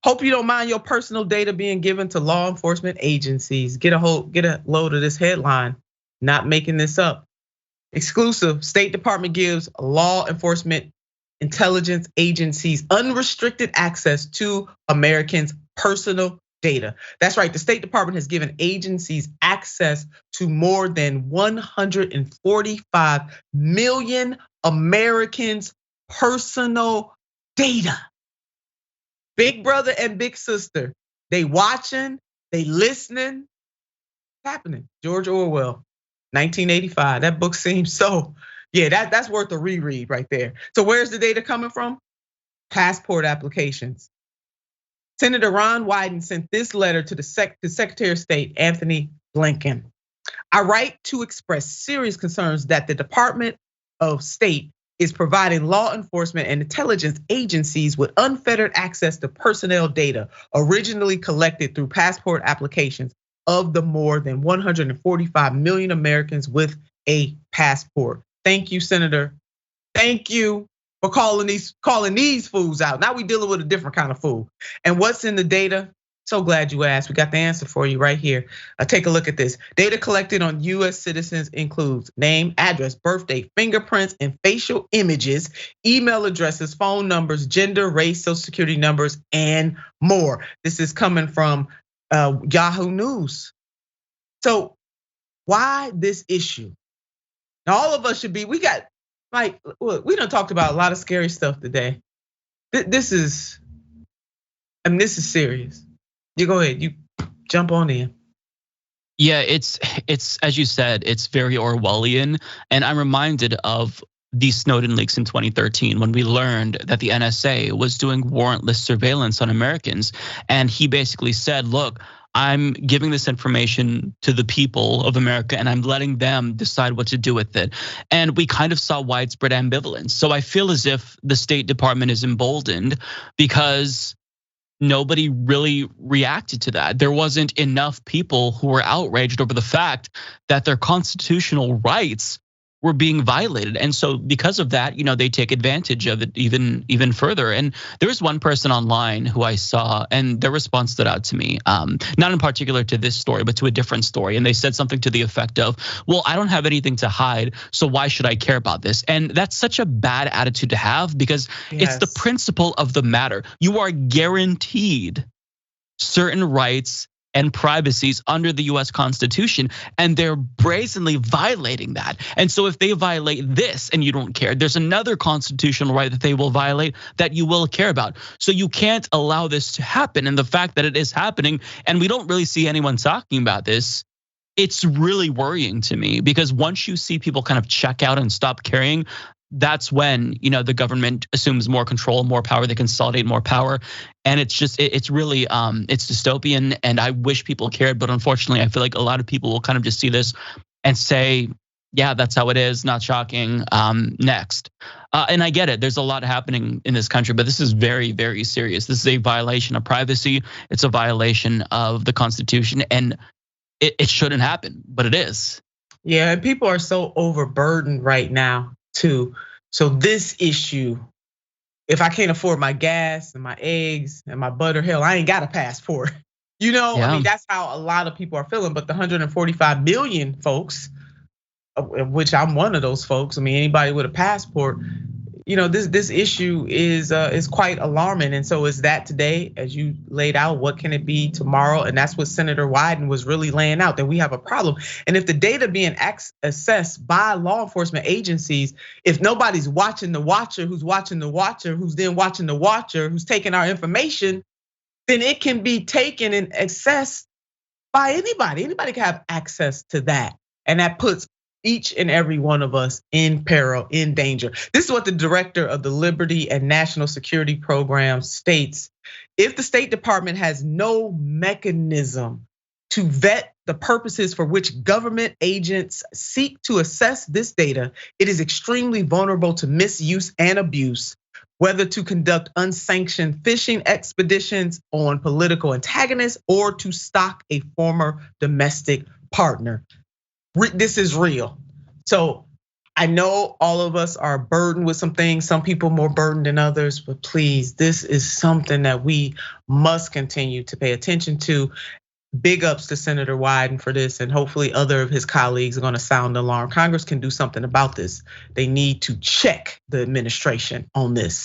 Hope you don't mind your personal data being given to law enforcement agencies. Get a load of this headline. Not making this up. Exclusive, State Department gives law enforcement intelligence agencies unrestricted access to Americans' personal data. That's right, the State Department has given agencies access to more than 145 million Americans' personal data. Big brother and big sister, they watching, they listening. What's happening? George Orwell, 1985. That book seems so, yeah, that's worth a reread right there. So where's the data coming from? Passport applications. Senator Ron Wyden sent this letter to the Secretary of State, Anthony Blinken. I write to express serious concerns that the Department of State is providing law enforcement and intelligence agencies with unfettered access to personnel data originally collected through passport applications of the more than 145 million Americans with a passport. Thank you, Senator. Thank you for calling these fools out. Now we dealing with a different kind of fool. And what's in the data? So glad you asked. We got the answer for you right here. Take a look at this. Data collected on US citizens includes name, address, birthday, fingerprints, and facial images, email addresses, phone numbers, gender, race, social security numbers, and more. This is coming from Yahoo News. So why this issue? Now all of us should be, we got, like, look, we done talked about a lot of scary stuff today. This is serious. You go ahead, you jump on in. Yeah, it's as you said, it's very Orwellian, and I'm reminded of the Snowden leaks in 2013 when we learned that the NSA was doing warrantless surveillance on Americans, and he basically said, "Look, I'm giving this information to the people of America and I'm letting them decide what to do with it." And we kind of saw widespread ambivalence. So I feel as if the State Department is emboldened because nobody really reacted to that. There wasn't enough people who were outraged over the fact that their constitutional rights were being violated. And so because of that, they take advantage of it even further. And there was one person online who I saw and their response stood out to me, not in particular to this story, but to a different story. And they said something to the effect of, well, I don't have anything to hide, so why should I care about this? And that's such a bad attitude to have because It's the principle of the matter. You are guaranteed certain rights and privacies under the US Constitution, and they're brazenly violating that. And so if they violate this and you don't care, there's another constitutional right that they will violate that you will care about. So you can't allow this to happen. And the fact that it is happening, and we don't really see anyone talking about this, it's really worrying to me because once you see people kind of check out and stop caring, that's when the government assumes more control, more power, they consolidate more power. And it's really it's dystopian, and I wish people cared, but unfortunately I feel like a lot of people will kind of just see this and say, yeah, that's how it is, not shocking, next. And I get it, there's a lot happening in this country, but this is very, very serious. This is a violation of privacy, it's a violation of the Constitution, and it shouldn't happen, but it is. Yeah, and people are so overburdened right now too. So this issue, if I can't afford my gas and my eggs and my butter, hell, I ain't got a passport. Yeah. I mean, that's how a lot of people are feeling. But the 145 million folks, of which I'm one of those folks. I mean, anybody with a passport, this issue is quite alarming. And so is that today, as you laid out, what can it be tomorrow? And that's what Senator Wyden was really laying out, that we have a problem. And if the data being assessed by law enforcement agencies, if nobody's watching the watcher, who's watching the watcher, who's then watching the watcher, who's taking our information, then it can be taken and accessed by anybody. Anybody can have access to that. And that puts each and every one of us in peril, in danger. This is what the director of the Liberty and National Security Program states. If the State Department has no mechanism to vet the purposes for which government agents seek to assess this data, it is extremely vulnerable to misuse and abuse, whether to conduct unsanctioned fishing expeditions on political antagonists or to stalk a former domestic partner. This is real. So I know all of us are burdened with some things, some people more burdened than others, but please, this is something that we must continue to pay attention to. Big ups to Senator Wyden for this, and hopefully other of his colleagues are gonna sound the alarm. Congress can do something about this. They need to check the administration on this.